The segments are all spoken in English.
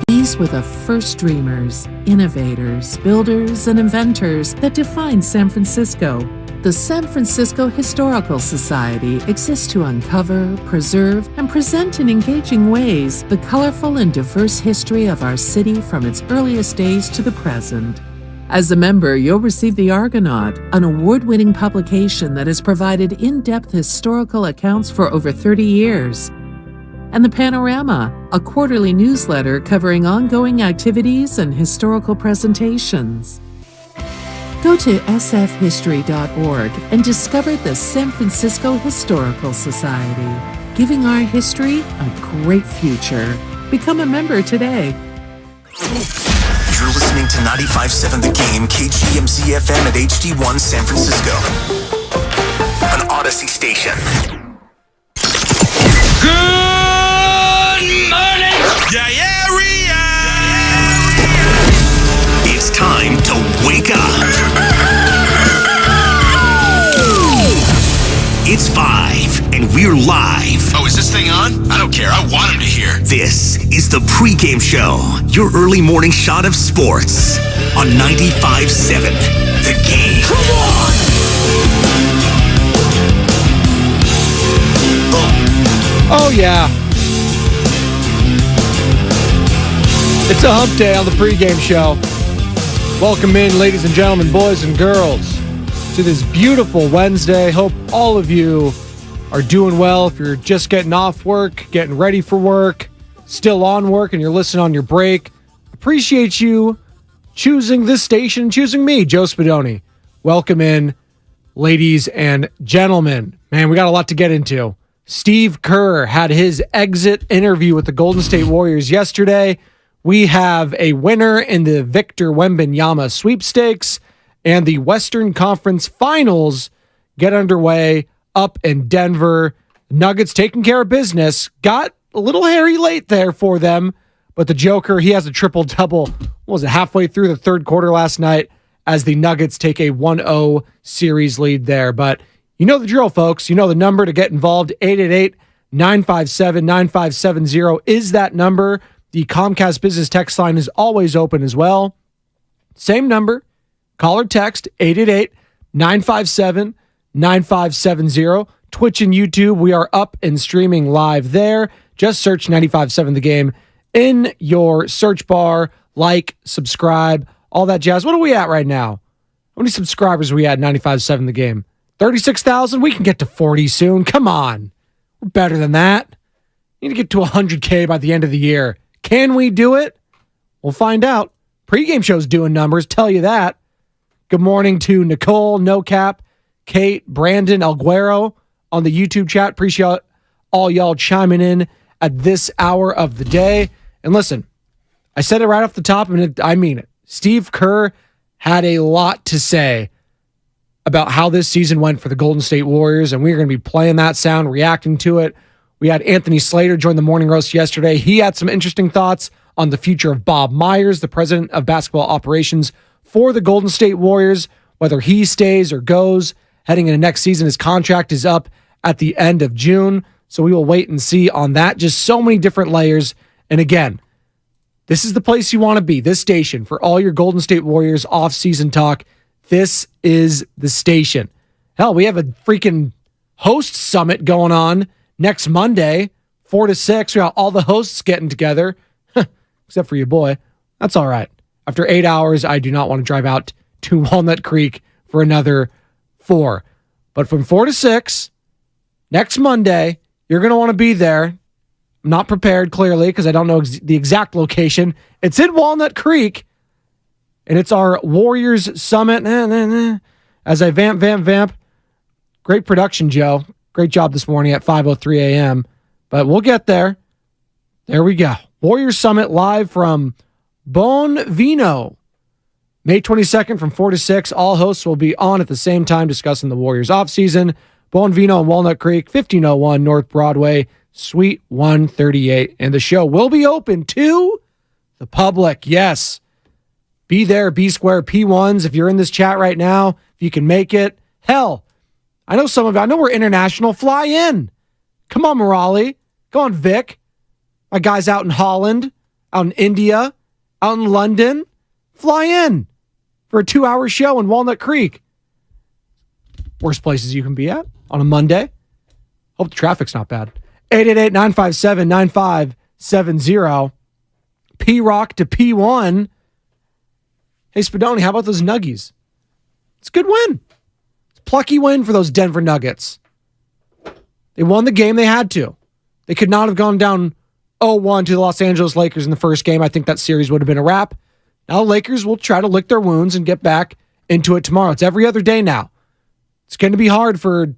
These were the first dreamers, innovators, builders, and inventors that defined San Francisco. The San Francisco Historical Society exists to uncover, preserve, and present in engaging ways the colorful and diverse history of our city from its earliest days to the present. As a member, you'll receive The Argonaut, an award-winning publication that has provided in-depth historical accounts for over 30 years. And The Panorama, a quarterly newsletter covering ongoing activities and historical presentations. Go to sfhistory.org and discover the San Francisco Historical Society, giving our history a great future. Become a member today. You're listening to 95.7 The Game, KGMZ FM at HD1 San Francisco. An Odyssey station. Good morning, Diarrhea! It's time to wake up. It's 5, and we're live. Oh, is this thing on? I don't care. I want him to hear. This is the Pregame Show, your early morning shot of sports on 95.7 The Game. Come on! Oh, yeah. It's a hump day on the Pregame Show. Welcome in, ladies and gentlemen, boys and girls, to this beautiful Wednesday. Hope all of you are doing well. If you're just getting off work, getting ready for work, still on work, and you're listening on your break, appreciate you choosing this station, choosing me, Joe Spadoni. Welcome in, ladies and gentlemen. Man, we got a lot to get into. Steve Kerr had his exit interview with the Golden State Warriors yesterday. We have a winner in the Victor Wembanyama sweepstakes, and the Western Conference Finals get underway up in Denver. Nuggets taking care of business. Got a little hairy late there for them, but the Joker, he has a triple-double. What was it, halfway through the third quarter last night as the Nuggets take a 1-0 series lead there. But you know the drill, folks. You know the number to get involved. 888-957-9570 is that number. The Comcast Business Text line is always open as well. Same number. Call or text 888-957-9570. Twitch and YouTube, we are up and streaming live there. Just search 95.7 The Game in your search bar. Like, subscribe, all that jazz. What are we at right now? How many subscribers are we at 95.7 The Game? 36,000? We can get to 40 soon. Come on. We're better than that. We need to get to 100K by the end of the year. Can we do it? We'll find out. Pregame show's doing numbers, tell you that. Good morning to Nicole, No Cap, Kate, Brandon, Alguero on the YouTube chat. Appreciate all y'all chiming in at this hour of the day. And listen, I said it right off the top, and I mean it. Steve Kerr had a lot to say about how this season went for the Golden State Warriors, and we're going to be playing that sound, reacting to it. We had Anthony Slater join the Morning Roast yesterday. He had some interesting thoughts on the future of Bob Myers, the president of basketball operations for the Golden State Warriors, whether he stays or goes heading into next season. His contract is up at the end of June, so we will wait and see on that. Just so many different layers. And again, this is the place you want to be, this station, for all your Golden State Warriors off-season talk. This is the station. Hell, we have a freaking host summit going on next Monday, 4 to 6. We got all the hosts getting together, except for your boy. That's all right. After 8 hours, I do not want to drive out to Walnut Creek for another 4. But from 4 to 6, next Monday, you're going to want to be there. I'm not prepared, clearly, because I don't know the exact location. It's in Walnut Creek. And it's our Warriors Summit. As I vamp. Great production, Joe. Great job this morning at 5:03 a.m. But we'll get there. There we go. Warriors Summit live from Bon Vino. May 22nd from 4 to 6. All hosts will be on at the same time discussing the Warriors offseason. Bon Vino in Walnut Creek, 1501 North Broadway, Suite 138. And the show will be open to the public. Yes. Be there, be square, P1s. If you're in this chat right now, if you can make it. Hell, I know some of you. I know we're international. Fly in. Come on, Morali. Go on, Vic. My guys out in Holland. out in India, out in London. Fly in for a 2-hour show in Walnut Creek. Worst places you can be at on a Monday. Hope the traffic's not bad. 888-957-9570. P-Rock to P1. Hey, Spadoni, how about those Nuggies? It's a good win. It's a plucky win for those Denver Nuggets. They won the game they had to. They could not have gone down 0-1 to the Los Angeles Lakers in the first game. I think that series would have been a wrap. Now the Lakers will try to lick their wounds and get back into it tomorrow. It's every other day now. It's going to be hard for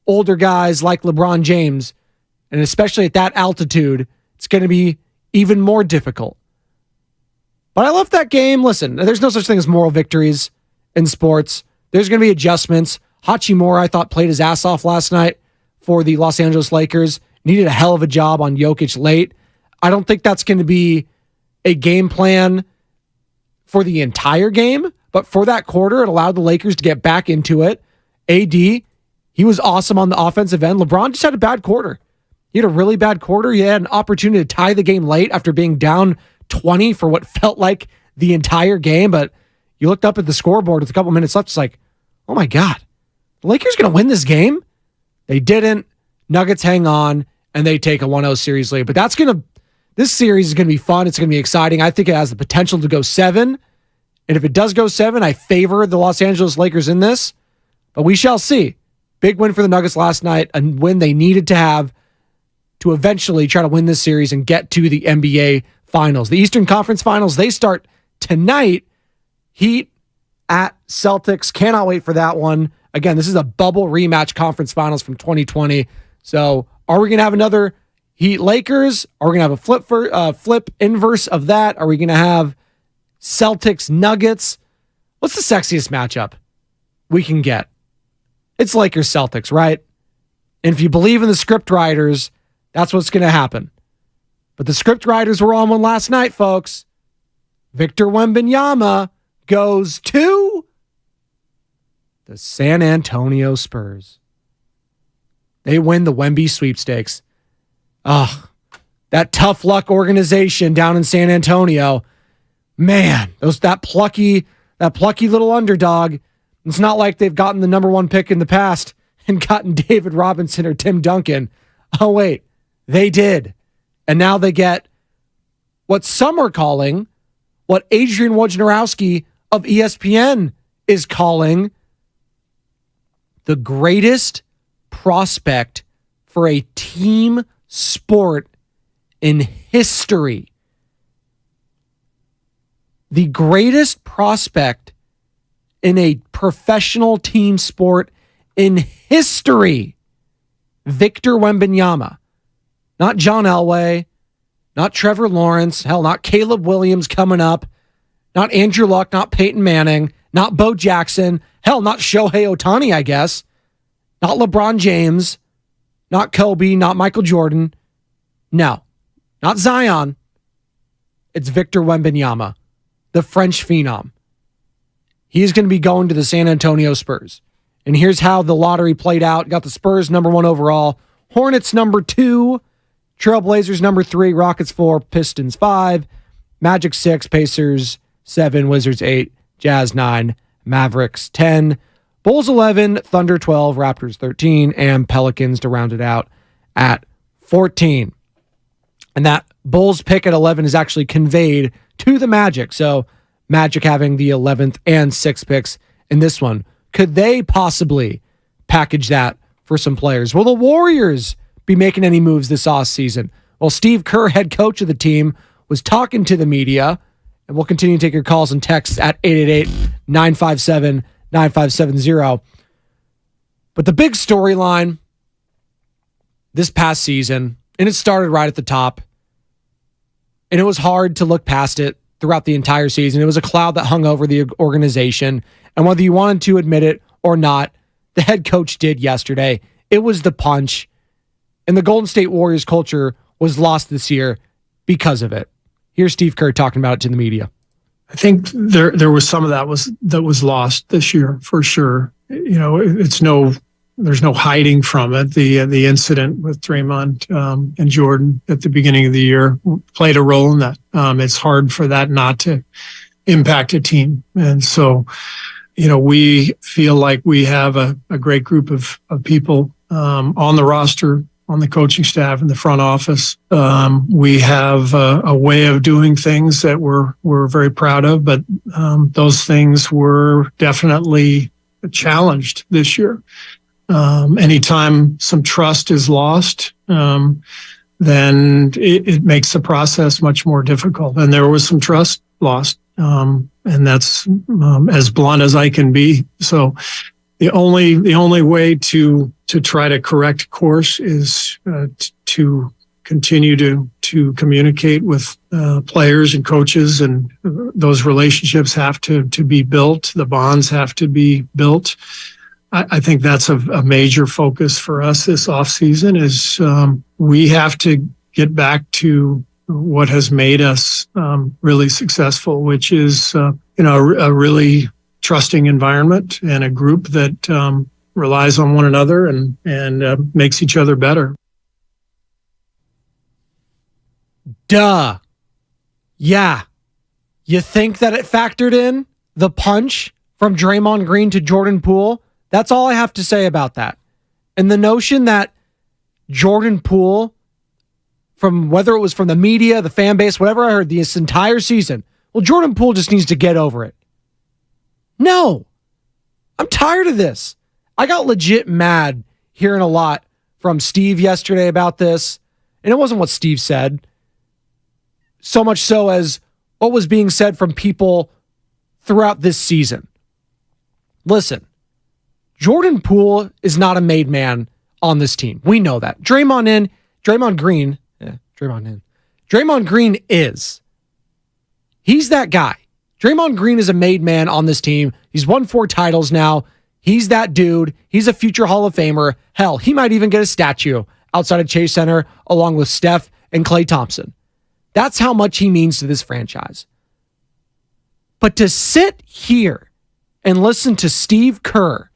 older guys like LeBron James, and especially at that altitude, it's going to be even more difficult. But I love that game. Listen, there's no such thing as moral victories in sports. There's going to be adjustments. Hachimura, I thought, played his ass off last night for the Los Angeles Lakers. Needed a hell of a job on Jokic late. I don't think that's going to be a game plan for the entire game, but for that quarter, it allowed the Lakers to get back into it. AD, he was awesome on the offensive end. LeBron just had a bad quarter. He had a really bad quarter. He had an opportunity to tie the game late after being down 20 for what felt like the entire game, but you looked up at the scoreboard with a couple minutes left, it's like, oh my God, the Lakers going to win this game? They didn't. Nuggets hang on, and they take a 1-0 series lead. But this series is going to be fun. It's going to be exciting. I think it has the potential to go 7. And if it does go 7, I favor the Los Angeles Lakers in this. But we shall see. Big win for the Nuggets last night, a win they needed to have to eventually try to win this series and get to the NBA Finals. The Eastern Conference Finals, they start tonight. Heat at Celtics. Cannot wait for that one. Again, this is a bubble rematch conference finals from 2020. So are we going to have another Heat Lakers? Are we going to have a flip inverse of that? Are we going to have Celtics Nuggets? What's the sexiest matchup we can get? It's Lakers Celtics, right? And if you believe in the script writers, that's what's going to happen. But the script writers were on one last night, folks. Victor Wembanyama goes to the San Antonio Spurs. They win the Wemby sweepstakes. That tough luck organization down in San Antonio. Man, that plucky little underdog. It's not like they've gotten the number 1 pick in the past and gotten David Robinson or Tim Duncan. Oh, wait, they did. And now they get what some are calling, what Adrian Wojnarowski of ESPN is calling the greatest prospect for a team sport in history. The greatest prospect in a professional team sport in history. Victor Wembanyama. Not John Elway. Not Trevor Lawrence. Hell, not Caleb Williams coming up. Not Andrew Luck. Not Peyton Manning. Not Bo Jackson. Hell, not Shohei Ohtani, I guess. Not LeBron James. Not Kobe. Not Michael Jordan. No. Not Zion. It's Victor Wembanyama, the French phenom. He's going to be going to the San Antonio Spurs. And here's how the lottery played out. Got the Spurs number 1 overall. Hornets number 2. Trailblazers number 3. Rockets 4. Pistons 5. Magic 6. Pacers 7. Wizards 8. Jazz 9. Mavericks 10. Bulls 11. Thunder 12. Raptors 13. And Pelicans to round it out at 14. And that Bulls pick at 11 is actually conveyed to the Magic. So Magic having the 11th and 6th picks in this one. Could they possibly package that for some players? Will the Warriors be making any moves this offseason? Well, Steve Kerr, head coach of the team, was talking to the media, and we'll continue to take your calls and texts at 888-957-9570. But the big storyline this past season, and it started right at the top, and it was hard to look past it throughout the entire season. It was a cloud that hung over the organization. And whether you wanted to admit it or not, the head coach did yesterday. It was the punch. And the Golden State Warriors culture was lost this year because of it. Here's Steve Kerr talking about it to the media. I think there was some of that was lost this year for sure. You know, it's no there's no hiding from it. The incident with Draymond and Jordan at the beginning of the year played a role in that. It's hard for that not to impact a team. And so, we feel like we have a great group of people on the roster, on the coaching staff, in the front office. We have a way of doing things that we're very proud of, but those things were definitely challenged this year. Anytime some trust is lost, then it makes the process much more difficult. And there was some trust lost, and that's as blunt as I can be. So the only way to try to correct course is to continue to communicate with players and coaches, and those relationships have to be built. The bonds have to be built. I think that's a major focus for us this offseason is we have to get back to what has made us really successful, which is a really trusting environment and a group that relies on one another and makes each other better. Duh. Yeah. You think that it factored in the punch from Draymond Green to Jordan Poole? That's all I have to say about that. And the notion that Jordan Poole, from whether it was from the media, the fan base, whatever I heard this entire season, well, Jordan Poole just needs to get over it. No. I'm tired of this. I got legit mad hearing a lot from Steve yesterday about this. And it wasn't what Steve said, so much so as what was being said from people throughout this season. Listen, Jordan Poole is not a made man on this team. We know that. Draymond Green is. He's that guy. Draymond Green is a made man on this team. He's won 4 titles now. He's that dude. He's a future Hall of Famer. Hell, he might even get a statue outside of Chase Center along with Steph and Klay Thompson. That's how much he means to this franchise. But to sit here and listen to Steve Kerr.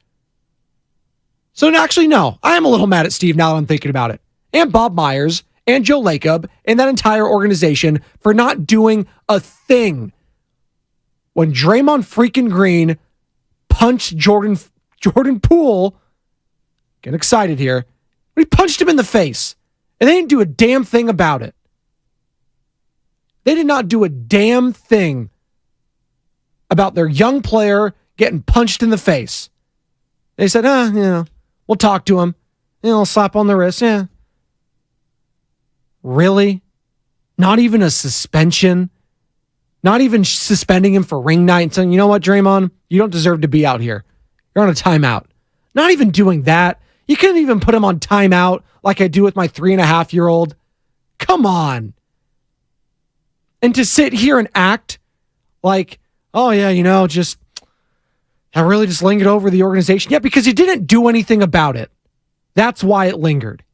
So actually, no, I am a little mad at Steve now that I'm thinking about it. And Bob Myers and Joe Lacob and that entire organization for not doing a thing when Draymond freaking Green punched Jordan Poole. Get excited here. But he punched him in the face. And they didn't do a damn thing about it. They did not do a damn thing about their young player getting punched in the face. They said, we'll talk to him. Slap on the wrist. Yeah. Really? Not even a suspension? Not even suspending him for ring night and saying, you know what, Draymond? You don't deserve to be out here. You're on a timeout. Not even doing that. You couldn't even put him on timeout like I do with my 3.5-year-old. Come on. And to sit here and act like, oh yeah, I really just lingered over the organization. Yeah, because you didn't do anything about it. That's why it lingered.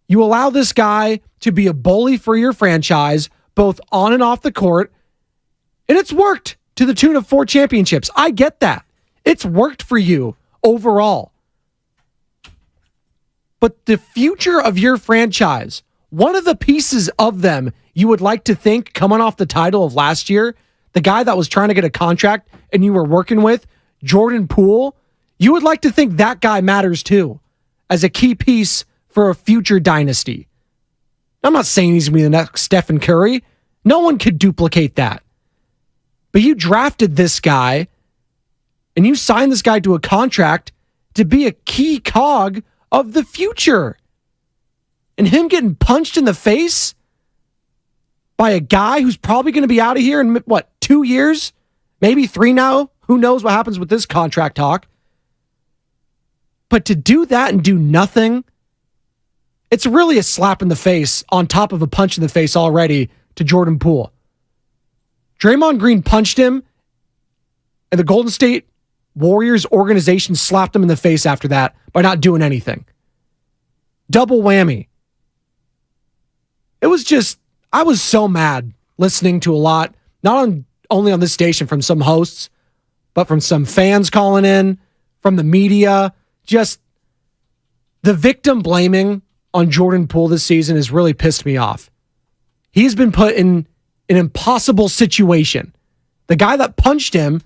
You allow this guy to be a bully for your franchise, both on and off the court, and it's worked to the tune of 4 championships. I get that. It's worked for you overall. But the future of your franchise, one of the pieces of them you would like to think coming off the title of last year, the guy that was trying to get a contract and you were working with, Jordan Poole, you would like to think that guy matters too as a key piece for a future dynasty. I'm not saying he's going to be the next Stephen Curry. No one could duplicate that. But you drafted this guy and you signed this guy to a contract to be a key cog of the future. And him getting punched in the face by a guy who's probably going to be out of here in, 2 years? Maybe 3 now? Who knows what happens with this contract talk? But to do that and do nothing, it's really a slap in the face on top of a punch in the face already to Jordan Poole. Draymond Green punched him, and the Golden State Warriors organization slapped him in the face after that by not doing anything. Double whammy. It was just, I was so mad listening to a lot, only on this station from some hosts, but from some fans calling in, from the media, just the victim blaming on Jordan Poole this season has really pissed me off. He's been put in an impossible situation. The guy that punched him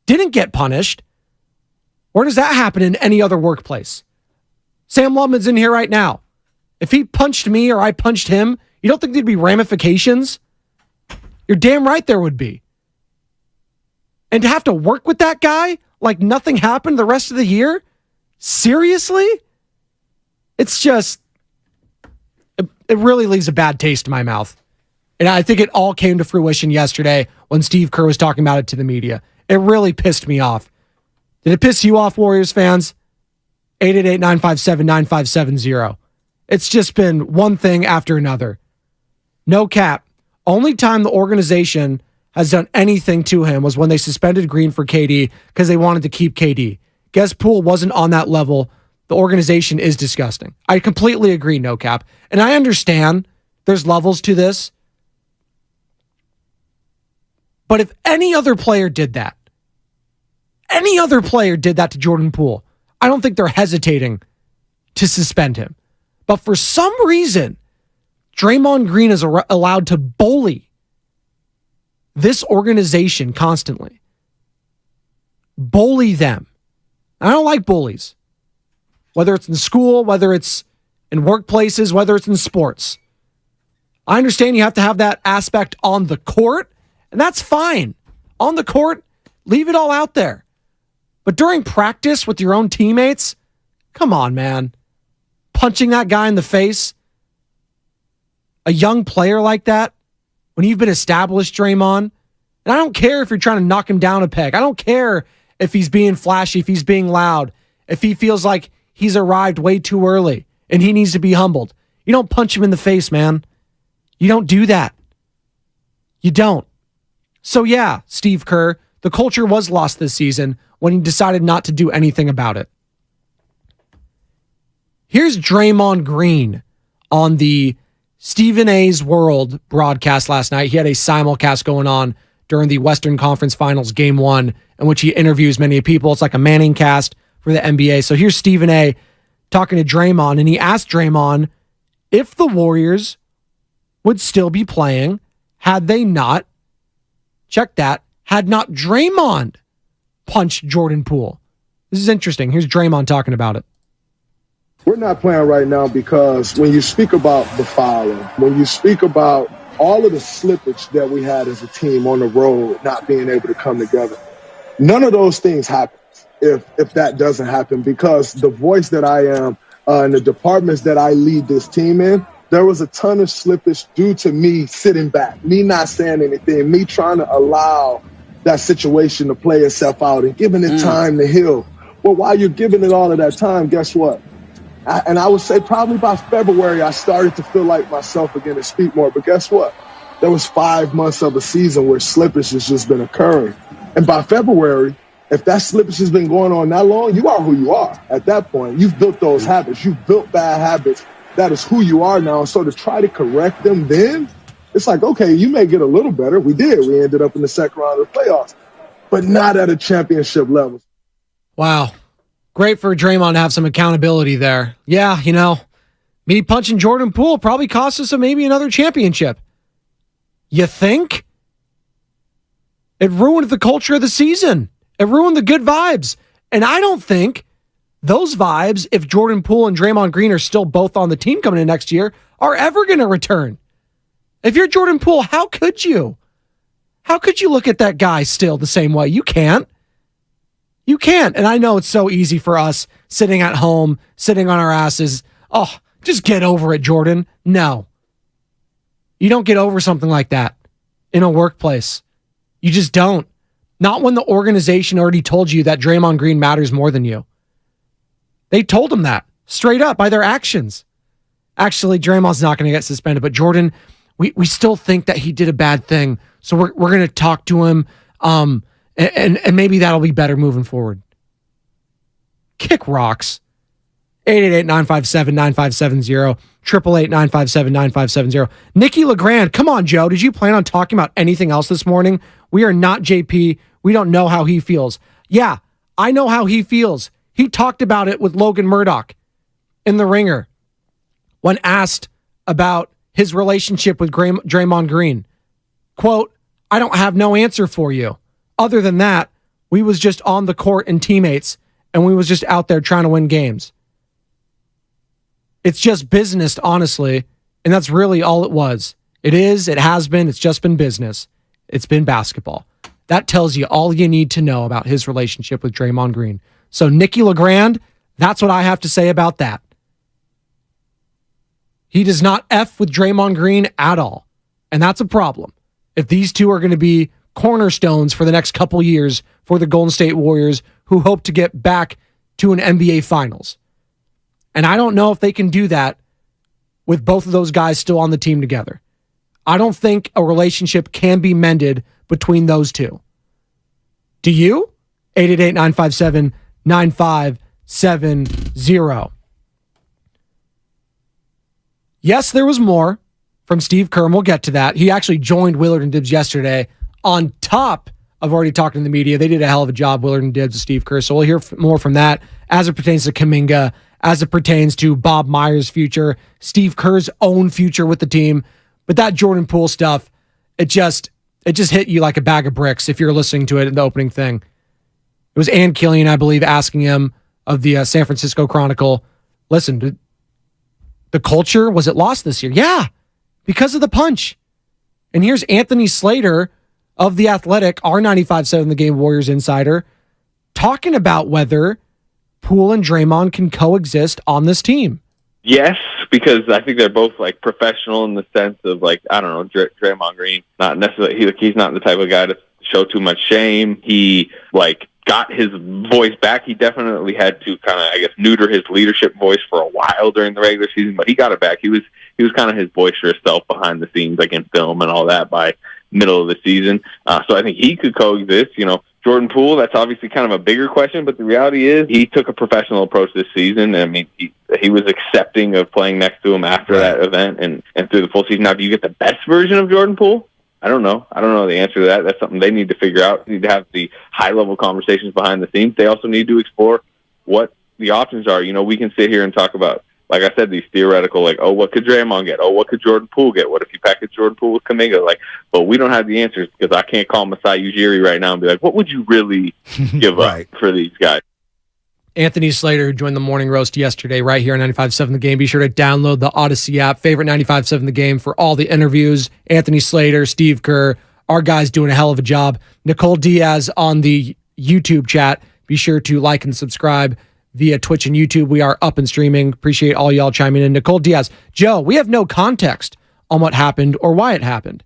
didn't get punished. Where does that happen in any other workplace? Sam Lubman's in here right now. If he punched me or I punched him, you don't think there'd be ramifications? You're damn right there would be. And to have to work with that guy like nothing happened the rest of the year? Seriously? It's just, it really leaves a bad taste in my mouth. And I think it all came to fruition yesterday when Steve Kerr was talking about it to the media. It really pissed me off. Did it piss you off, Warriors fans? 888-957-9570. It's just been one thing after another. No cap. Only time the organization has done anything to him was when they suspended Green for KD because they wanted to keep KD. Guess Poole wasn't on that level. The organization is disgusting. I completely agree, no cap. And I understand there's levels to this. But if any other player did that to Jordan Poole, I don't think they're hesitating to suspend him. But for some reason, Draymond Green is allowed to bully this organization constantly. Bully them. I don't like bullies. Whether it's in school, whether it's in workplaces, whether it's in sports. I understand you have to have that aspect on the court, and that's fine. On the court, leave it all out there. But during practice with your own teammates, come on, man. Punching that guy in the face, a young player like that, when you've been established, Draymond, and I don't care if you're trying to knock him down a peg. I don't care if he's being flashy, if he's being loud, if he feels like he's arrived way too early and he needs to be humbled. You don't punch him in the face, man. You don't do that. You don't. So yeah, Steve Kerr, the culture was lost this season when he decided not to do anything about it. Here's Draymond Green on the Stephen A's World broadcast last night. He had a simulcast going on during the Western Conference Finals Game 1, in which he interviews many people. It's like a Manning cast for the NBA. So here's Stephen A talking to Draymond, and he asked Draymond if the Warriors would still be playing had they not, check that, had not Draymond punched Jordan Poole. This is interesting. Here's Draymond talking about it. We're not playing right now because when you speak about the fouling, when you speak about all of the slippage that we had as a team on the road, not being able to come together, none of those things happen if that doesn't happen, because the voice that I am and the departments that I lead this team in, there was a ton of slippage due to me sitting back, me not saying anything, me trying to allow that situation to play itself out and giving it time to heal. Well, while you're giving it all of that time, guess what? I would say probably by February, I started to feel like myself again and speak more. But guess what? There was 5 months of a season where slippage has just been occurring. And by February, if that slippage has been going on that long, you are who you are. At that point, you've built those habits. You've built bad habits. That is who you are now. So to try to correct them then, it's like, okay, you may get a little better. We did. We ended up in the second round of the playoffs, but not at a championship level. Wow. Great for Draymond to have some accountability there. Yeah, me punching Jordan Poole probably cost us maybe another championship. You think? It ruined the culture of the season. It ruined the good vibes. And I don't think those vibes, if Jordan Poole and Draymond Green are still both on the team coming in next year, are ever going to return. If you're Jordan Poole, how could you? How could you look at that guy still the same way? You can't. You can't. And I know it's so easy for us sitting at home, sitting on our asses. Oh, just get over it, Jordan. No. You don't get over something like that in a workplace. You just don't. Not when the organization already told you that Draymond Green matters more than you. They told him that straight up by their actions. Actually, Draymond's not going to get suspended, but Jordan, we still think that he did a bad thing. So we're going to talk to him. And maybe that'll be better moving forward. Kick rocks. 888-957-9570. 888-957-9570. Nikki LeGrand, come on, Joe. Did you plan on talking about anything else this morning? We are not JP. We don't know how he feels. Yeah, I know how he feels. He talked about it with Logan Murdoch in The Ringer when asked about his relationship with Draymond Green. Quote, I don't have no answer for you. Other than that, we was just on the court and teammates, and we was just out there trying to win games. It's just business, honestly, and that's really all it was. It is, it has been, it's just been business. It's been basketball. That tells you all you need to know about his relationship with Draymond Green. So Nicky LeGrand, that's what I have to say about that. He does not F with Draymond Green at all. And that's a problem. If these two are going to be cornerstones for the next couple years for the Golden State Warriors, who hope to get back to an NBA Finals. And I don't know if they can do that with both of those guys still on the team together. I don't think a relationship can be mended between those two. Do you? 888-957-9570. Yes, there was more from Steve Kerr, and we'll get to that. He actually joined Willard and Dibbs yesterday on top of already talking to the media. They did a hell of a job, Willard and Dibbs, with Steve Kerr, so we'll hear more from that as it pertains to Kuminga, as it pertains to Bob Myers' future, Steve Kerr's own future with the team. But that Jordan Poole stuff, it just hit you like a bag of bricks if you're listening to it in the opening thing. It was Ann Killian, I believe, asking him of the San Francisco Chronicle, listen, the culture, was it lost this year? Yeah, because of the punch. And here's Anthony Slater of The Athletic, our 95.7 The Game Warriors insider, talking about whether Poole and Draymond can coexist on this team. Yes, because I think they're both like professional in the sense of like, I don't know, Draymond Green, not necessarily, he's not the type of guy to show too much shame. He like got his voice back. He definitely had to kind of, I guess, neuter his leadership voice for a while during the regular season, but he got it back. He was kind of his boisterous self behind the scenes, like in film and all that by middle of the season. So I think he could coexist, you know. Jordan Poole, that's obviously kind of a bigger question, but the reality is he took a professional approach this season. I mean, he was accepting of playing next to him after that event and through the full season. Now, do you get the best version of Jordan Poole? I don't know. I don't know the answer to that. That's something they need to figure out. They need to have the high-level conversations behind the scenes. They also need to explore what the options are. You know, we can sit here and talk about, like I said, these theoretical, like, oh, what could Draymond get? Oh, what could Jordan Poole get? What if you package Jordan Poole with Kuminga? Like, but we don't have the answers because I can't call Masai Ujiri right now and be like, what would you really give up for these guys? Anthony Slater, who joined the morning roast yesterday right here on 95.7 The Game. Be sure to download the Odyssey app. Favorite 95.7 The Game for all the interviews. Anthony Slater, Steve Kerr, our guys doing a hell of a job. Nicole Diaz on the YouTube chat. Be sure to like and subscribe via Twitch and YouTube. We are up and streaming. Appreciate all y'all chiming in. Nicole Diaz. Joe, we have no context on what happened or why it happened.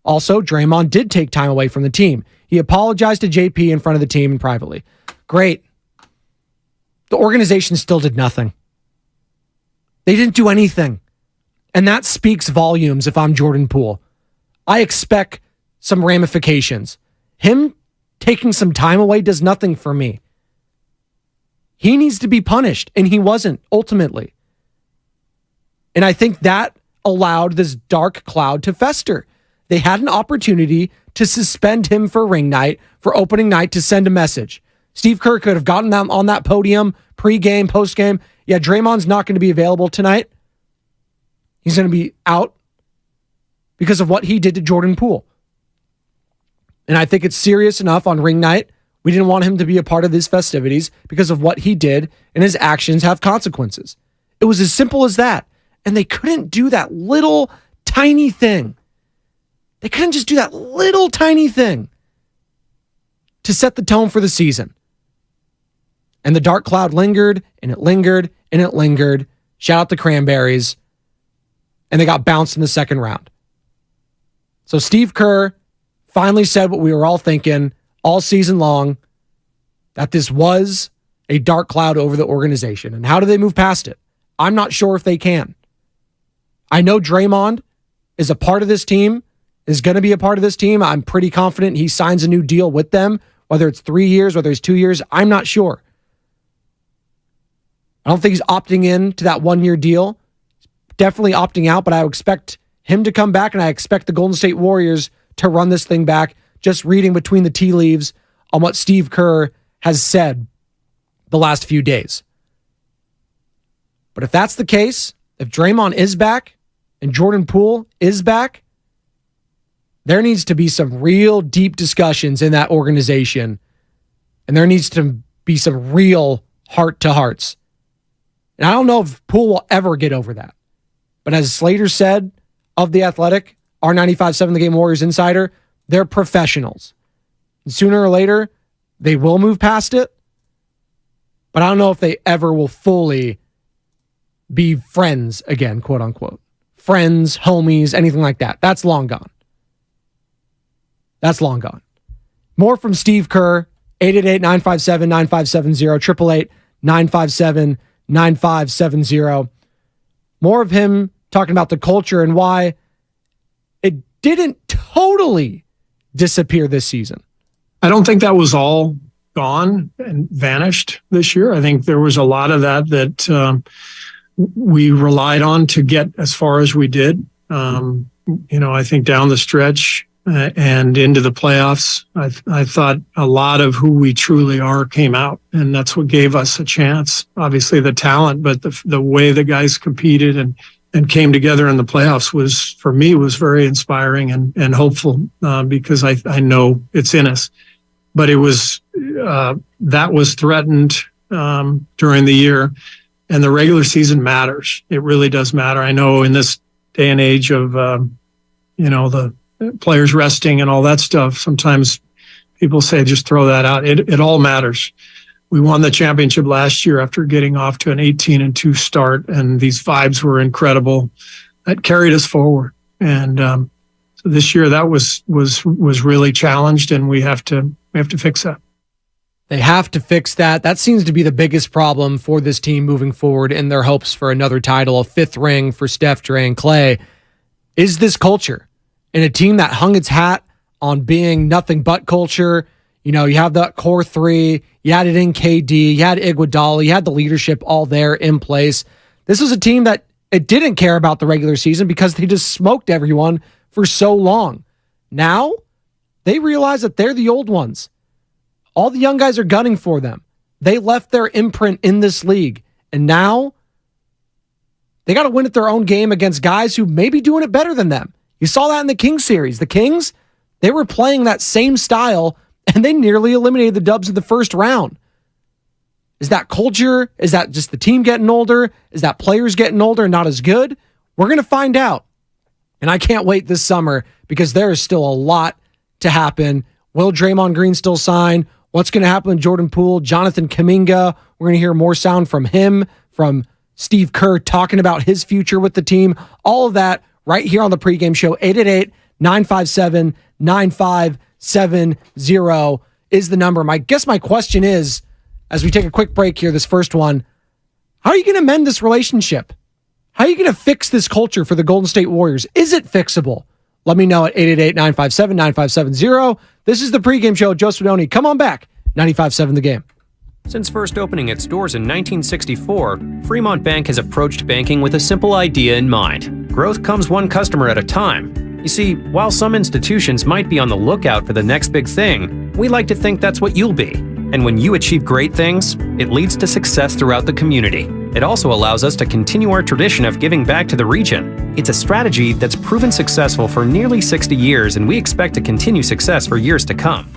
Also, Draymond did take time away from the team. He apologized to JP in front of the team and privately. Great. The organization still did nothing. They didn't do anything. And that speaks volumes if I'm Jordan Poole. I expect some ramifications. Him taking some time away does nothing for me. He needs to be punished, and he wasn't, ultimately. And I think that allowed this dark cloud to fester. They had an opportunity to suspend him for ring night, for opening night, to send a message. Steve Kerr could have gotten them on that podium, pre-game, post-game. Yeah, Draymond's not going to be available tonight. He's going to be out because of what he did to Jordan Poole. And I think it's serious enough on ring night. We didn't want him to be a part of these festivities because of what he did, and his actions have consequences. It was as simple as that. And they couldn't do that little tiny thing. They couldn't just do that little tiny thing to set the tone for the season. And the dark cloud lingered, and it lingered, and it lingered. Shout out the Cranberries. And they got bounced in the second round. So Steve Kerr finally said what we were all thinking all season long, that this was a dark cloud over the organization. And how do they move past it? I'm not sure if they can. I know Draymond is a part of this team, is going to be a part of this team. I'm pretty confident he signs a new deal with them, whether it's 3 years, whether it's 2 years. I'm not sure. I don't think he's opting in to that 1 year deal. Definitely opting out, but I would expect him to come back, and I expect the Golden State Warriors to run this thing back. Just reading between the tea leaves on what Steve Kerr has said. the last few days. But if that's the case, if Draymond is back and Jordan Poole is back, there needs to be some real deep discussions in that organization. And there needs to be some real heart-to-hearts. And I don't know if Poole will ever get over that. But as Slater said of The Athletic, our 95.7 The Game Warriors insider, they're professionals. And sooner or later, they will move past it. But I don't know if they ever will fully be friends again, quote unquote. Friends, homies, anything like that. That's long gone. That's long gone. More from Steve Kerr, 888-957-9570, 888-957-9570. More of him talking about the culture and why it didn't totally disappear this season. I don't think that was all gone and vanished this year. I think there was a lot of that we relied on to get as far as we did. I think down the stretch and into the playoffs, I thought a lot of who we truly are came out, and that's what gave us a chance. Obviously the talent, but the way the guys competed and came together in the playoffs was very inspiring and hopeful because I know it's in us. But it was that was threatened during the year, and the regular season matters. It really does matter. I know in this day and age of the players resting and all that stuff, sometimes people say just throw that out. It all matters. We won the championship last year after getting off to an 18-2 start, and these vibes were incredible. That carried us forward, and so this year that was really challenged, and we have to fix that. They have to fix that. That seems to be the biggest problem for this team moving forward in their hopes for another title, a fifth ring for Steph, Dre, and Clay, is this culture. And a team that hung its hat on being nothing but culture. You have that core three, you had it in KD, you had Iguodala, you had the leadership all there in place. This was a team that it didn't care about the regular season because they just smoked everyone for so long. Now, they realize that they're the old ones. All the young guys are gunning for them. They left their imprint in this league. And now, they got to win at their own game against guys who may be doing it better than them. You saw that in the Kings series. The Kings, they were playing that same style, and they nearly eliminated the Dubs in the first round. Is that culture? Is that just the team getting older? Is that players getting older and not as good? We're going to find out. And I can't wait this summer because there is still a lot to happen. Will Draymond Green still sign? What's going to happen with Jordan Poole? Jonathan Kuminga? We're going to hear more sound from him, from Steve Kerr talking about his future with the team. All of that right here on the pregame show. 888-957-9570 is the number. I guess my question is, as we take a quick break here, this first one, how are you going to mend this relationship? How are you going to fix this culture for the Golden State Warriors? Is it fixable? Let me know at 888-957-9570. This is the pregame show. Joe Spadoni. Come on back. 95.7 The Game. Since first opening its doors in 1964, Fremont Bank has approached banking with a simple idea in mind. Growth comes one customer at a time. You see, while some institutions might be on the lookout for the next big thing, we like to think that's what you'll be. And when you achieve great things, it leads to success throughout the community. It also allows us to continue our tradition of giving back to the region. It's a strategy that's proven successful for nearly 60 years, and we expect to continue success for years to come.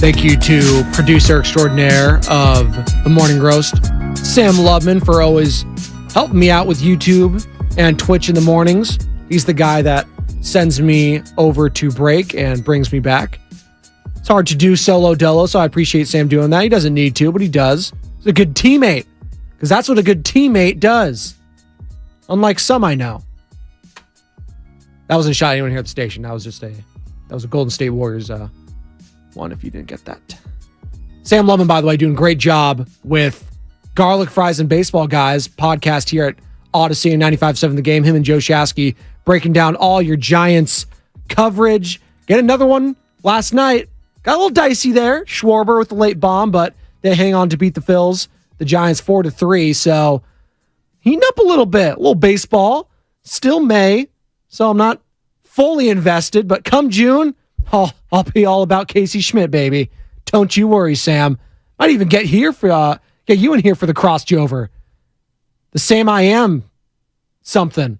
Thank you to producer extraordinaire of The Morning Roast, Sam Lubman, for always helping me out with YouTube and Twitch in the mornings. He's the guy that sends me over to break and brings me back. It's hard to do solo dolo, so I appreciate Sam doing that. He doesn't need to, but he does. He's a good teammate, because that's what a good teammate does. Unlike some I know. That wasn't a shot at anyone here at the station. That was a Golden State Warriors one, if you didn't get that. Sam Lubman, by the way, doing a great job with Garlic Fries and Baseball Guys podcast here at Odyssey and 95.7 The Game. Him and Joe Shasky breaking down all your Giants coverage. Get another one last night. Got a little dicey there. Schwarber with the late bomb, but they hang on to beat the Phils. The Giants 4-3. So heating up a little bit. A little baseball. Still May. So I'm not fully invested, but come June, I'll be all about Casey Schmidt, baby. Don't you worry, Sam. Might even get you in here for the crossover. The Sam I Am something.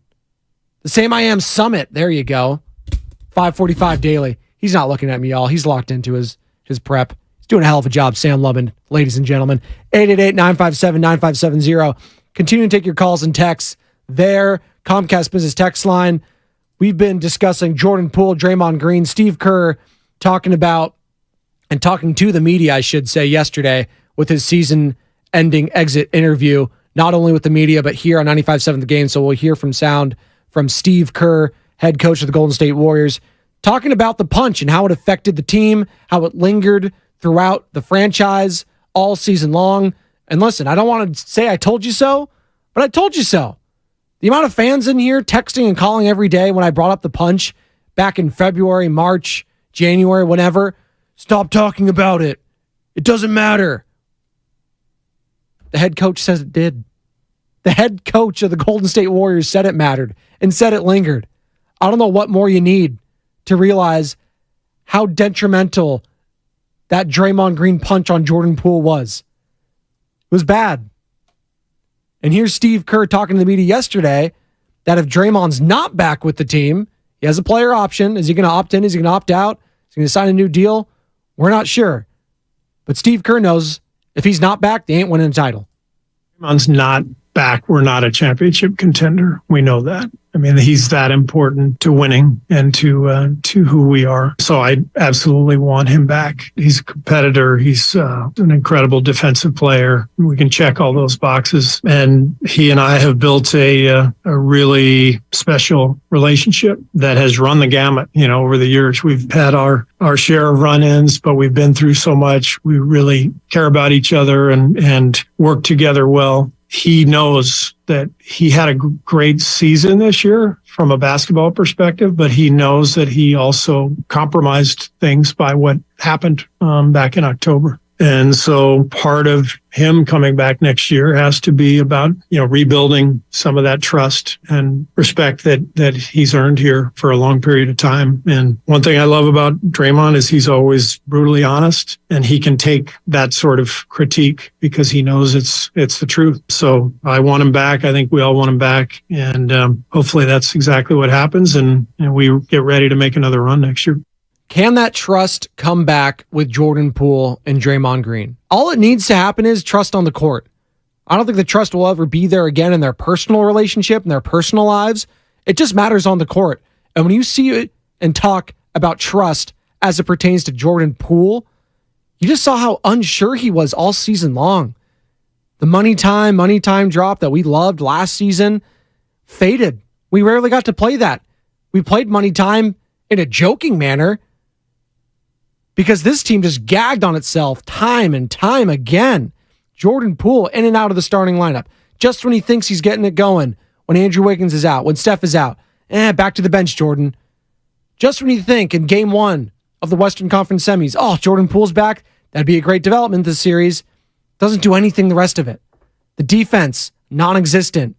The Sam I Am Summit. There you go. 5:45 daily. He's not looking at me, y'all. He's locked into his prep. He's doing a hell of a job, Sam Lubman, ladies and gentlemen. 888-957-9570. Continue to take your calls and texts there. Comcast Business Text Line. We've been discussing Jordan Poole, Draymond Green, Steve Kerr talking to the media, I should say, yesterday with his season-ending exit interview, not only with the media, but here on 95.7 The Game. So we'll hear from Steve Kerr, head coach of the Golden State Warriors, talking about the punch and how it affected the team, how it lingered throughout the franchise all season long. And listen, I don't want to say I told you so, but I told you so. The amount of fans in here texting and calling every day when I brought up the punch back in February, March, January, whenever, stop talking about it. It doesn't matter. The head coach says it did. The head coach of the Golden State Warriors said it mattered and said it lingered. I don't know what more you need to realize how detrimental that Draymond Green punch on Jordan Poole was. It was bad. And here's Steve Kerr talking to the media yesterday that if Draymond's not back with the team, he has a player option. Is he going to opt in? Is he going to opt out? Is he going to sign a new deal? We're not sure. But Steve Kerr knows if he's not back, they ain't winning a title. Draymond's not back. We're not a championship contender. We know that. I mean, he's that important to winning and to who we are. So I absolutely want him back. He's a competitor. He's an incredible defensive player. We can check all those boxes. And he and I have built a really special relationship that has run the gamut, over the years. We've had our share of run-ins, but we've been through so much. We really care about each other and work together well. He knows that he had a great season this year from a basketball perspective, but he knows that he also compromised things by what happened back in October. And so part of him coming back next year has to be about, rebuilding some of that trust and respect that he's earned here for a long period of time. And one thing I love about Draymond is he's always brutally honest, and he can take that sort of critique because he knows it's the truth. So I want him back. I think we all want him back. And hopefully that's exactly what happens. And we get ready to make another run next year. Can that trust come back with Jordan Poole and Draymond Green? All it needs to happen is trust on the court. I don't think the trust will ever be there again in their personal relationship and their personal lives. It just matters on the court. And when you see it and talk about trust as it pertains to Jordan Poole, you just saw how unsure he was all season long. The money time drop that we loved last season faded. We rarely got to play that. We played money time in a joking manner, because this team just gagged on itself time and time again. Jordan Poole in and out of the starting lineup. Just when he thinks he's getting it going, when Andrew Wiggins is out, when Steph is out, back to the bench, Jordan. Just when you think in game 1 of the Western Conference semis, Jordan Poole's back, that'd be a great development this series. Doesn't do anything the rest of it. The defense, non-existent.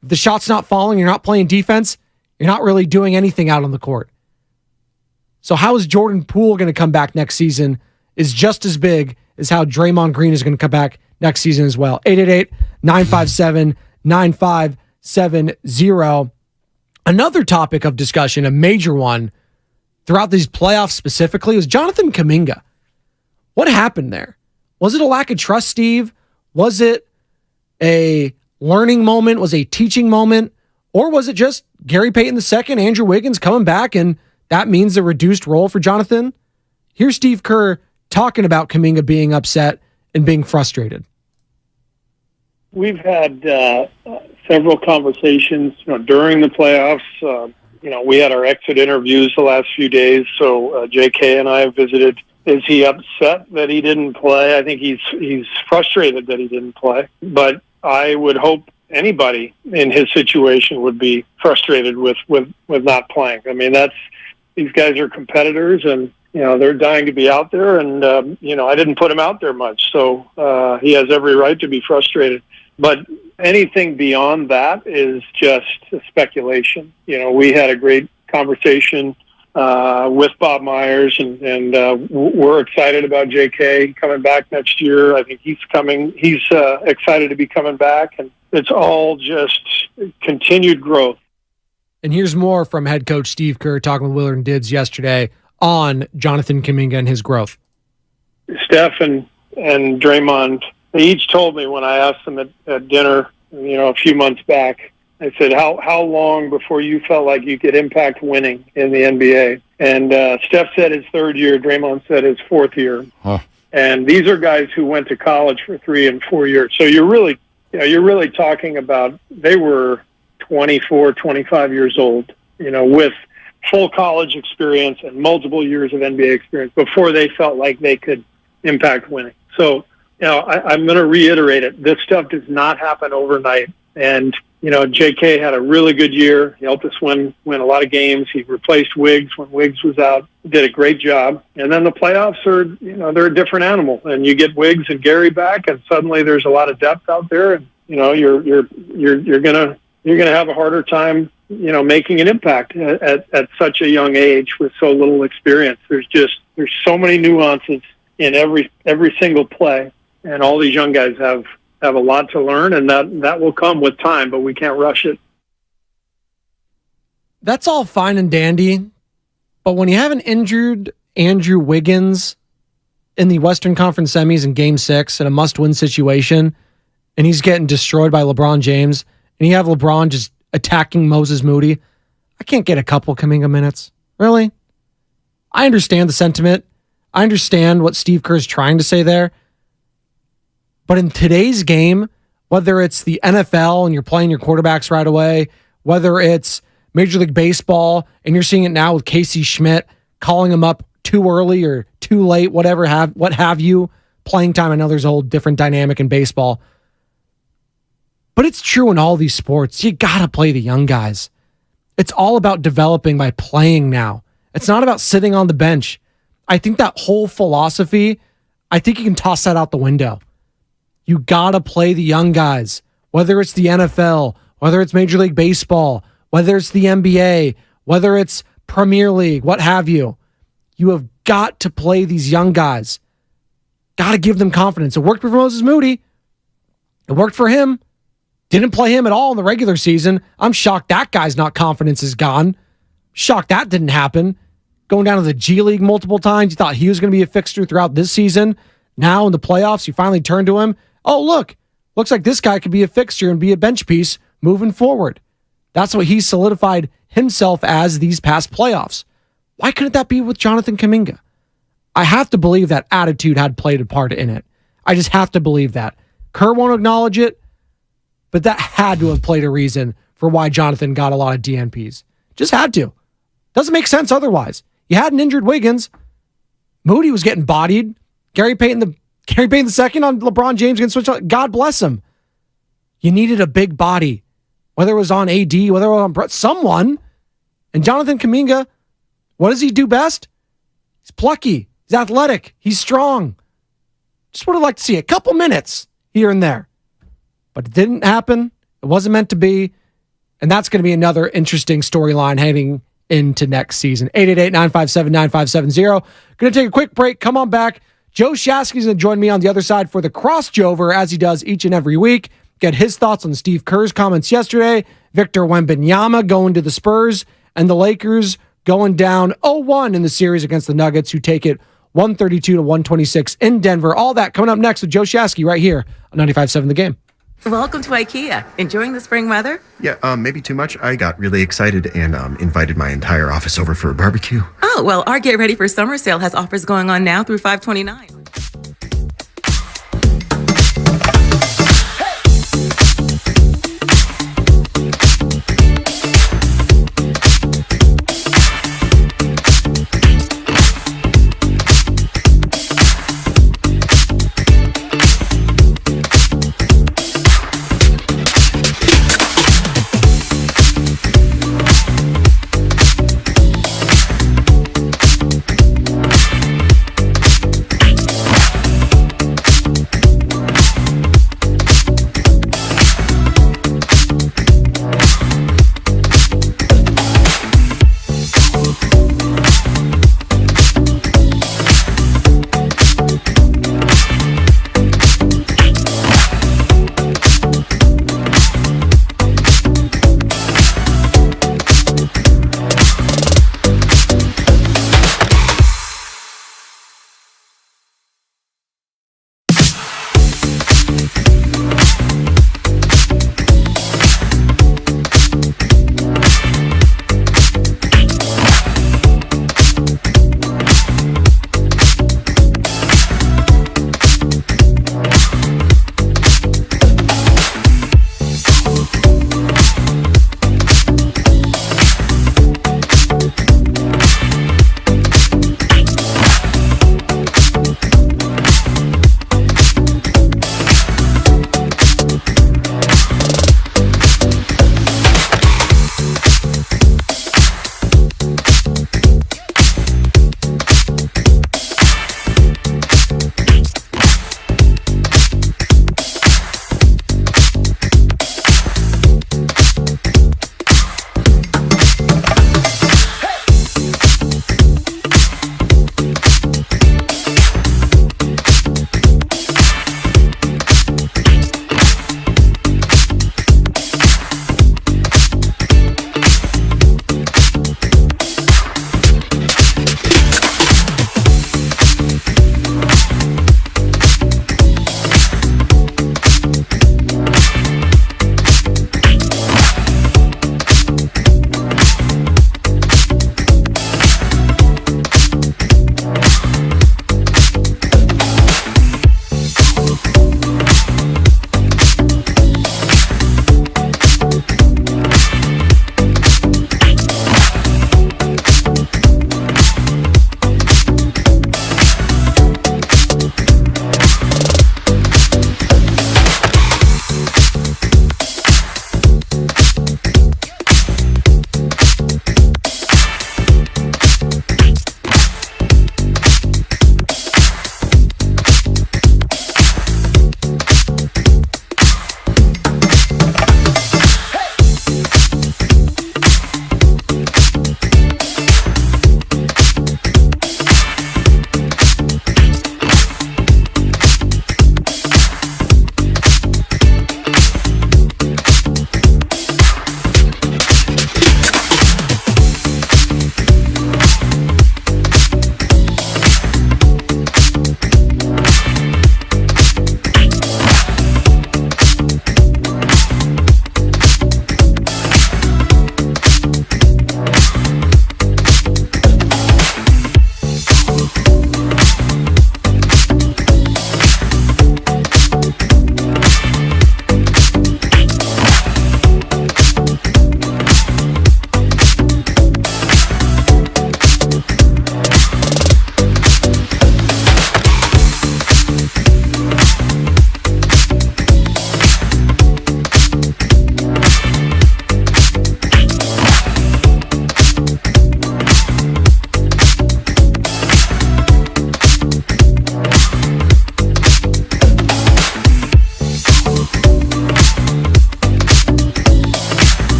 If the shot's not falling, you're not playing defense, you're not really doing anything out on the court. So how is Jordan Poole going to come back next season is just as big as how Draymond Green is going to come back next season as well. 888-957-9570. Another topic of discussion, a major one, throughout these playoffs specifically, was Jonathan Kuminga. What happened there? Was it a lack of trust, Steve? Was it a learning moment? Was it a teaching moment? Or was it just Gary Payton II, Andrew Wiggins coming back, and that means a reduced role for Jonathan? Here's Steve Kerr talking about Kuminga being upset and being frustrated. We've had several conversations, during the playoffs. We had our exit interviews the last few days, so JK and I have visited. Is he upset that he didn't play? I think he's frustrated that he didn't play, but I would hope anybody in his situation would be frustrated with not playing. I mean, these guys are competitors, and they're dying to be out there, and I didn't put him out there much, so he has every right to be frustrated. But anything beyond that is just speculation. We had a great conversation with Bob Myers, and we're excited about JK coming back next year. I think he's excited to be coming back, and it's all just continued growth. And here's more from head coach Steve Kerr talking with Willard and Dibbs yesterday on Jonathan Kuminga and his growth. Steph and Draymond, they each told me when I asked them at dinner, a few months back, I said, how long before you felt like you could impact winning in the NBA? And Steph said his third year, Draymond said his fourth year. Huh. And these are guys who went to college for 3 and 4 years. So you're really talking about, they were 24, 25 years old, with full college experience and multiple years of NBA experience before they felt like they could impact winning. So, I'm going to reiterate it. This stuff does not happen overnight. And, JK had a really good year. He helped us win a lot of games. He replaced Wiggs when Wiggs was out. Did a great job. And then the playoffs are, they're a different animal. And you get Wiggs and Gary back, and suddenly there's a lot of depth out there. And, you're going to have a harder time, making an impact at such a young age with so little experience. There's so many nuances in every single play. And all these young guys have a lot to learn, and that will come with time, but we can't rush it. That's all fine and dandy, but when you have an injured Andrew Wiggins in the Western Conference semis in Game 6 in a must-win situation, and he's getting destroyed by LeBron James, and you have LeBron just attacking Moses Moody, I can't get a couple Kuminga minutes. Really? I understand the sentiment. I understand what Steve Kerr is trying to say there. But in today's game, whether it's the NFL and you're playing your quarterbacks right away, whether it's Major League Baseball and you're seeing it now with Casey Schmidt calling him up too early or too late, what have you, playing time. I know there's a whole different dynamic in baseball. But it's true in all these sports. You got to play the young guys. It's all about developing by playing now. It's not about sitting on the bench. I think that whole philosophy, I think you can toss that out the window. You got to play the young guys, whether it's the NFL, whether it's Major League Baseball, whether it's the NBA, whether it's Premier League, what have you. You have got to play these young guys. Got to give them confidence. It worked for Moses Moody. It worked for him. Didn't play him at all in the regular season. I'm shocked that guy's confidence is gone. Shocked that didn't happen. Going down to the G League multiple times. You thought he was going to be a fixture throughout this season. Now in the playoffs, you finally turn to him. Oh, look, looks like this guy could be a fixture and be a bench piece moving forward. That's what he solidified himself as these past playoffs. Why couldn't that be with Jonathan Kuminga? I have to believe that attitude had played a part in it. I just have to believe that. Kerr won't acknowledge it, but that had to have played a reason for why Jonathan got a lot of DNPs. Just had to. Doesn't make sense otherwise. You had an injured Wiggins. Moody was getting bodied. Gary Payton II on LeBron James can switch on. God bless him. You needed a big body, whether it was on AD, whether it was on Brett, someone. And Jonathan Kuminga, what does he do best? He's plucky. He's athletic. He's strong. Just would have liked to see a couple minutes here and there. But it didn't happen. It wasn't meant to be. And that's going to be another interesting storyline heading into next season. 888-957-9570. Going to take a quick break. Come on back. Joe Shasky's going to join me on the other side for the Cross-Jover, as he does each and every week. Get his thoughts on Steve Kerr's comments yesterday. Victor Wembanyama going to the Spurs, and the Lakers going down 0-1 in the series against the Nuggets, who take it 132-126 in Denver. All that coming up next with Joe Shasky right here on 95.7 The Game. Welcome to IKEA. Enjoying the spring weather? Yeah, maybe too much. I got really excited and invited my entire office over for a barbecue. Oh, well, our Get Ready for Summer sale has offers going on now through 5/29.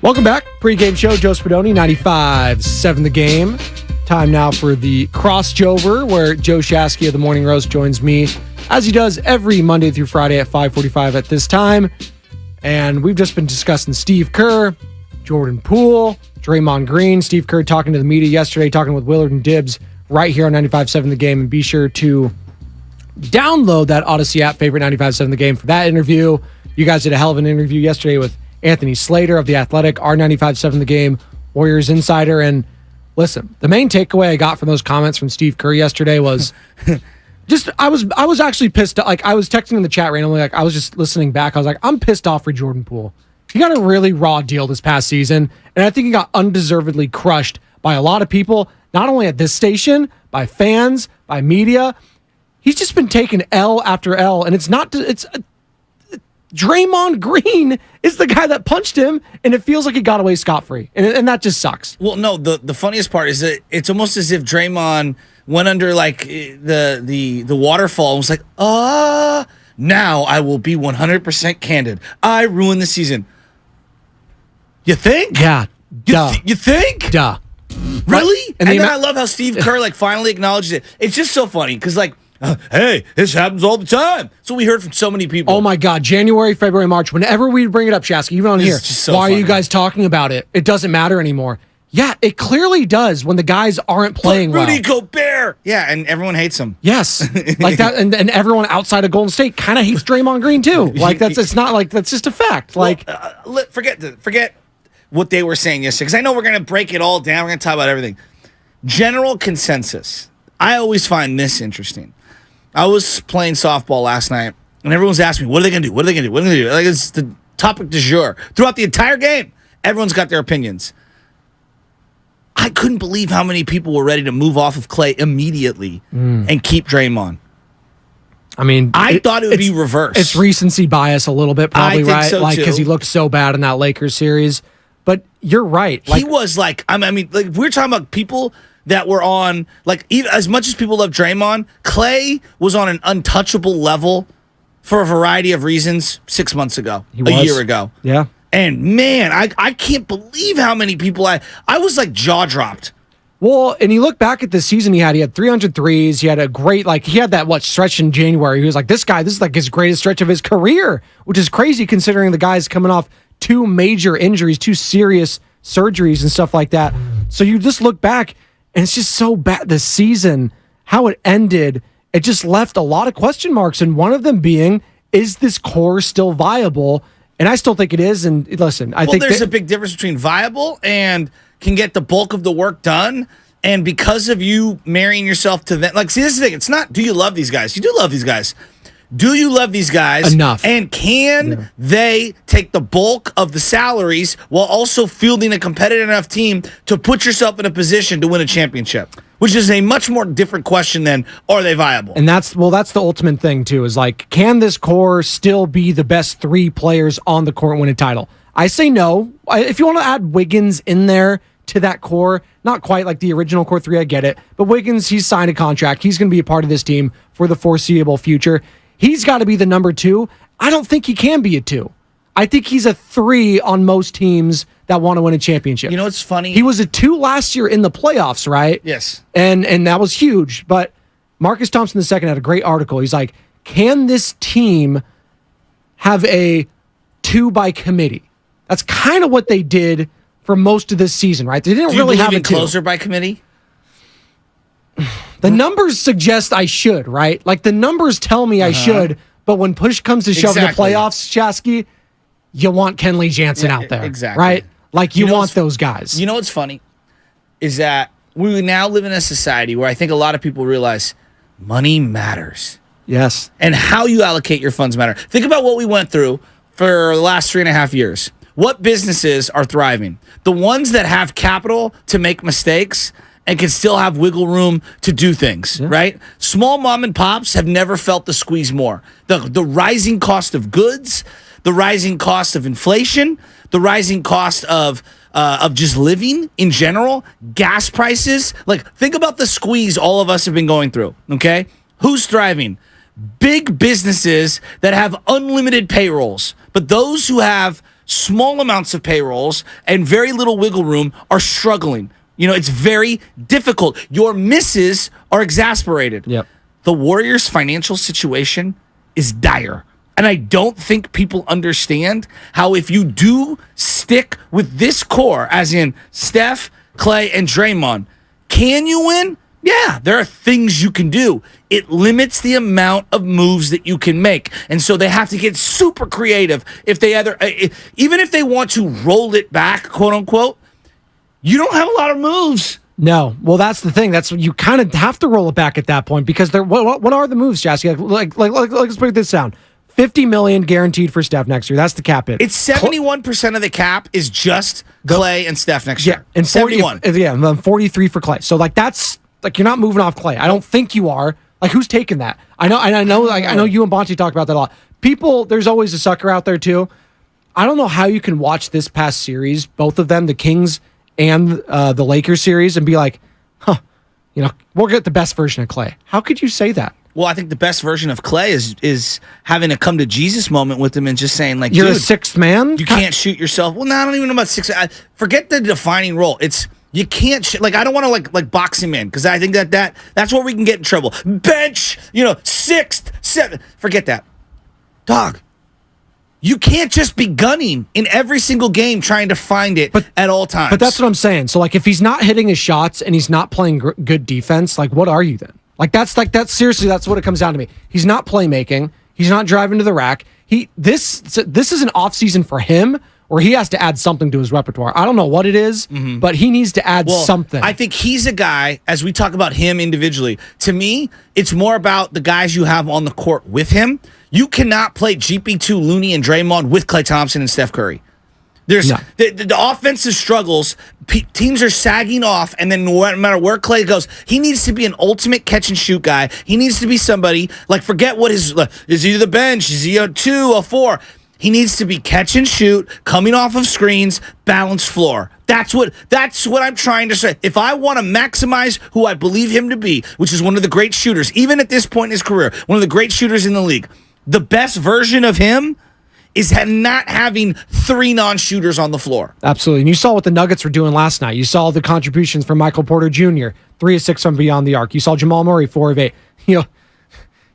Welcome back. Pre-game show, Joe Spadoni, 95.7 The Game. Time now for the crossover, where Joe Shasky of the Morning Roast joins me, as he does every Monday through Friday at 5:45 at this time. And we've just been discussing Steve Kerr, Jordan Poole, Draymond Green. Steve Kerr talking to the media yesterday, talking with Willard and Dibbs right here on 95.7 The Game. And be sure to download that Odyssey app, favorite 95.7 The Game, for that interview. You guys did a hell of an interview yesterday with Anthony Slater of The Athletic, our 95.7 The Game Warriors insider. And listen, the main takeaway I got from those comments from Steve Kerr yesterday was just I was actually pissed. Like, I was texting in the chat randomly. Like, I was just listening back. I was like, I'm pissed off for Jordan Poole. He got a really raw deal this past season, and I think he got undeservedly crushed by a lot of people, not only at this station, by fans, by media. He's just been taking L after L, and it's Draymond Green is the guy that punched him, and it feels like he got away scot-free, and that just sucks. Well, no, the funniest part is that it's almost as if Draymond went under like the waterfall and was like, now I will be 100% candid. I ruined the season. You think? Yeah. Duh. You think? Duh. Really? And then I love how Steve Kerr finally acknowledged it. It's just so funny because hey, this happens all the time. That's what we heard from so many people. Oh my God, January, February, March, whenever we bring it up, Shasky, even on here, so why funny. are you guys talking about it? It doesn't matter anymore. Yeah, it clearly does when the guys aren't playing Rudy well. Gobert. Yeah, and everyone hates him. Yes, like that, and everyone outside of Golden State kind of hates Draymond Green too. Like that's just a fact. Like, forget what they were saying yesterday, because I know we're gonna break it all down. We're gonna talk about everything. General consensus. I always find this interesting. I was playing softball last night, and everyone's asking me, what are they going to do? What are they going to do? What are they going to do? Like, it's the topic du jour. Throughout the entire game, everyone's got their opinions. I couldn't believe how many people were ready to move off of Clay immediately and keep Draymond. I mean, I thought it would be reversed. It's recency bias a little bit, probably, I think right? so, like, too. because he looked so bad in that Lakers series. But you're right. He was like, I mean, like, if we're talking about people that were on, like, even as much as people love Draymond, Clay was on an untouchable level for a variety of reasons 6 months ago, a year ago. Yeah. And man, I can't believe how many people I was like jaw dropped. Well, and you look back at the season he had 300 threes. He had a great, he had that, stretch in January. He was like, this is like his greatest stretch of his career, which is crazy considering the guy's coming off 2 major injuries, 2 serious surgeries and stuff like that. So you just look back, and it's just so bad. The season, how it ended, it just left a lot of question marks. And one of them being, is this core still viable? And I still think it is. And listen, I think there's a big difference between viable and can get the bulk of the work done. And because of you marrying yourself to them, see, this is the thing. It's not, do you love these guys? You do love these guys. Do you love these guys enough? And can they take the bulk of the salaries while also fielding a competitive enough team to put yourself in a position to win a championship? Which is a much more different question than, are they viable? And that's the ultimate thing too, is can this core still be the best 3 players on the court and win a title? I say no. If you want to add Wiggins in there to that core, not quite like the original core 3, I get it. But Wiggins, he's signed a contract. He's going to be a part of this team for the foreseeable future. He's got to be the number 2. I don't think he can be a 2. I think he's a 3 on most teams that want to win a championship. You know what's funny? He was a 2 last year in the playoffs, right? Yes. And that was huge. But Marcus Thompson II had a great article. He's like, can this team have a 2 by committee? That's kind of what they did for most of this season, right? They didn't really have a 2. Closer by committee? The numbers suggest I should, right? The numbers tell me I should, but when push comes to shove in the playoffs, Shasky, you want Kenley Jansen out there, right? You want those guys. You know what's funny is that we now live in a society where I think a lot of people realize money matters. Yes. And how you allocate your funds matter. Think about what we went through for the last 3.5 years. What businesses are thriving? The ones that have capital to make mistakes and can still have wiggle room to do things, right? Small mom and pops have never felt the squeeze more. The rising cost of goods, the rising cost of inflation, the rising cost of just living in general, gas prices. Think about the squeeze all of us have been going through, okay? Who's thriving? Big businesses that have unlimited payrolls. But those who have small amounts of payrolls and very little wiggle room are struggling. It's very difficult. Your misses are exasperated. Yep. The Warriors' financial situation is dire. And I don't think people understand how if you do stick with this core, as in Steph, Clay, and Draymond, can you win? Yeah, there are things you can do. It limits the amount of moves that you can make. And so they have to get super creative if they even if they want to roll it back, quote unquote, you don't have a lot of moves. No. Well, that's the thing. That's what you kind of have to roll it back at that point because what are the moves, Jassy? Like let's break this down. $50 million guaranteed for Steph next year. That's the cap hit. It's 71% of the cap is just Clay and Steph next year. And 71. And then 43 for Clay. So that's like you're not moving off Clay. I don't think you are. Like who's taking that? I know you and Bonte talk about that a lot. People, there's always a sucker out there too. I don't know how you can watch this past series, both of them, the Kings and the Lakers series, and be like, we'll get the best version of Clay. How could you say that? Well, I think the best version of Clay is having a come to Jesus moment with him and just saying, like, you're dude, a sixth man? You can't shoot yourself. Well, no, I don't even know about six. Forget the defining role. It's you can't I don't want to like box him in because I think that's where we can get in trouble. Bench, sixth, seventh. Forget that. Dog. You can't just be gunning in every single game trying to find it at all times. But that's what I'm saying. So, like, if he's not hitting his shots and he's not playing good defense, like, what are you then? Like, that's seriously, that's what it comes down to me. He's not playmaking. He's not driving to the rack. This is an offseason for him where he has to add something to his repertoire. I don't know what it is, but he needs to add something. I think he's a guy, as we talk about him individually, to me, it's more about the guys you have on the court with him. You cannot play GP2, Looney, and Draymond with Klay Thompson and Steph Curry. There's the offensive struggles. Teams are sagging off, and then no matter where Klay goes, he needs to be an ultimate catch and shoot guy. He needs to be somebody like forget what is he the bench? Is he a 2, a 4? He needs to be catch and shoot, coming off of screens, balanced floor. That's what I'm trying to say. If I want to maximize who I believe him to be, which is one of the great shooters, even at this point in his career, one of the great shooters in the league, the best version of him is not having 3 non-shooters on the floor. Absolutely. And you saw what the Nuggets were doing last night. You saw the contributions from Michael Porter Jr., 3 of 6 from beyond the arc. You saw Jamal Murray, 4 of 8.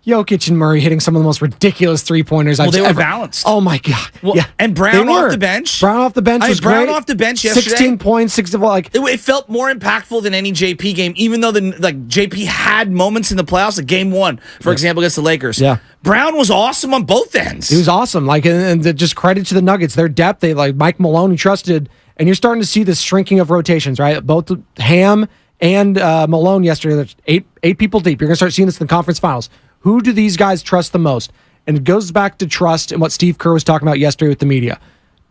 Jokic and Murray hitting some of the most ridiculous three-pointers I've ever. They were balanced. Oh, my God. Well, yeah. And Brown off the bench. Brown off the bench was Brown great. off the bench yesterday. 16 points, 6 of It felt more impactful than any JP game, even though JP had moments in the playoffs, like game 1, for example, against the Lakers. Yeah. Brown was awesome on both ends. He was awesome. And just credit to the Nuggets. Their depth, they Mike Malone trusted. And you're starting to see this shrinking of rotations, right? Both Ham and Malone yesterday, there's eight people deep. You're going to start seeing this in the conference finals. Who do these guys trust the most? And it goes back to trust and what Steve Kerr was talking about yesterday with the media.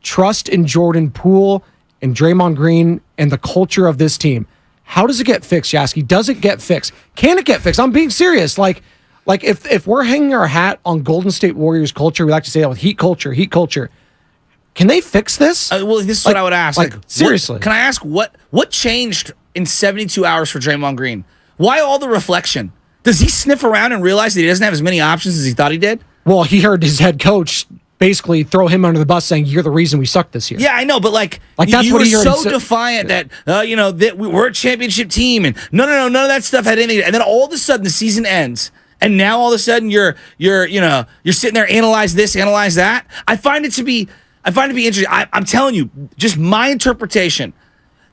Trust in Jordan Poole and Draymond Green and the culture of this team. How does it get fixed, Yasky? Does it get fixed? Can it get fixed? I'm being serious. Like if we're hanging our hat on Golden State Warriors culture, we like to say that with heat culture. Can they fix this? Well, this is what I would ask. Seriously. Can I ask what changed in 72 hours for Draymond Green? Why all the reflection? Does he sniff around and realize that he doesn't have as many options as he thought he did? Well, he heard his head coach basically throw him under the bus saying, you're the reason we suck this year. Yeah, I know, but that's you what were he heard so defiant that, that we're a championship team, and none of that stuff had anything. And then all of a sudden the season ends, and now all of a sudden you're sitting there, analyze this, analyze that. I find it to be interesting. I'm telling you, just my interpretation.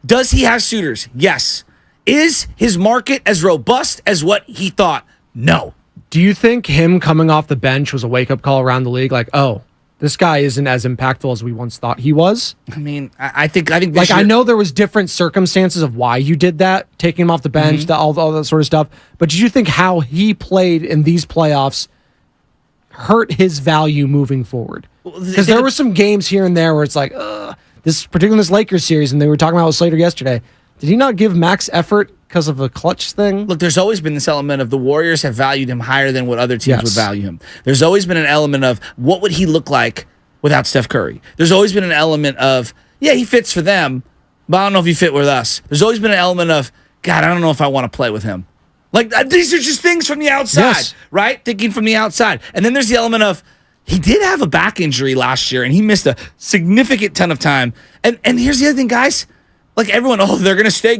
Does he have suitors? Yes. Is his market as robust as what he thought? No. Do you think him coming off the bench was a wake-up call around the league? Like, oh, this guy isn't as impactful as we once thought he was? I mean, I think I know there was different circumstances of why you did that, taking him off the bench, all that sort of stuff. But did you think how he played in these playoffs hurt his value moving forward? Because there were some games here and there where it's like, particularly this Lakers series, and they were talking about with Slater yesterday. Did he not give max effort because of a clutch thing? Look, there's always been this element of the Warriors have valued him higher than what other teams would value him. There's always been an element of what would he look like without Steph Curry? There's always been an element of, yeah, he fits for them, but I don't know if he fit with us. There's always been an element of, God, I don't know if I want to play with him. Like, these are just things from the outside, right? Thinking from the outside. And then there's the element of, He did have a back injury last year, and he missed a significant ton of time. And here's the other thing, guys. Like everyone, they're going to stay.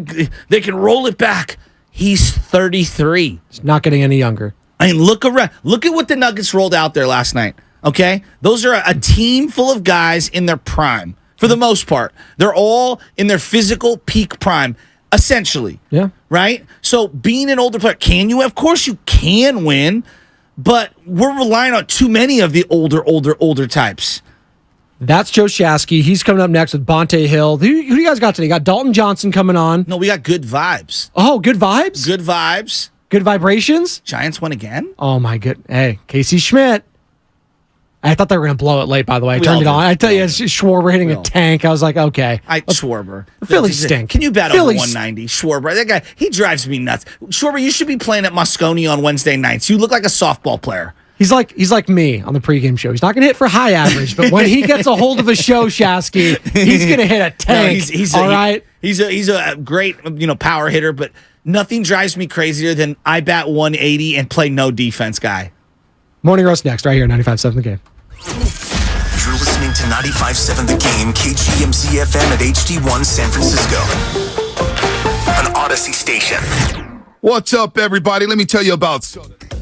They can roll it back. He's 33. He's not getting any younger. I mean, look around. Look at what the Nuggets rolled out there last night. Okay? Those are a team full of guys in their prime, for the most part. They're all in their physical peak prime, essentially. Yeah. Right? So being an older player, can you? Of course you can win, but we're relying on too many of the older types. That's Joe Shasky. He's coming up next with Bonte Hill. Who do you guys got today? You got Dalton Johnson coming on. No, we got good vibes. Oh, good vibes? Good vibes. Good vibrations? Giants won again? Oh, my good. Hey, Casey Schmidt. I thought they were going to blow it late, by the way. I turned it on. I tell you, it's Schwarber hitting a tank. I was like, okay. Schwarber. The Phillies stink. Can you bet over 190? Schwarber. That guy, he drives me nuts. Schwarber, you should be playing at Moscone on Wednesday nights. You look like a softball player. He's like me on the pregame show. He's not going to hit for high average, but when he gets a hold of a show, Shasky, he's going to hit a tank. No, right? He's a great power hitter, but nothing drives me crazier than I bat 180 and play no defense guy. Morning Roast next, right here, 95.7 The Game. You're listening to 95.7 The Game, KGMZ FM at HD1 San Francisco, an Odyssey station. What's up, everybody? Let me tell you about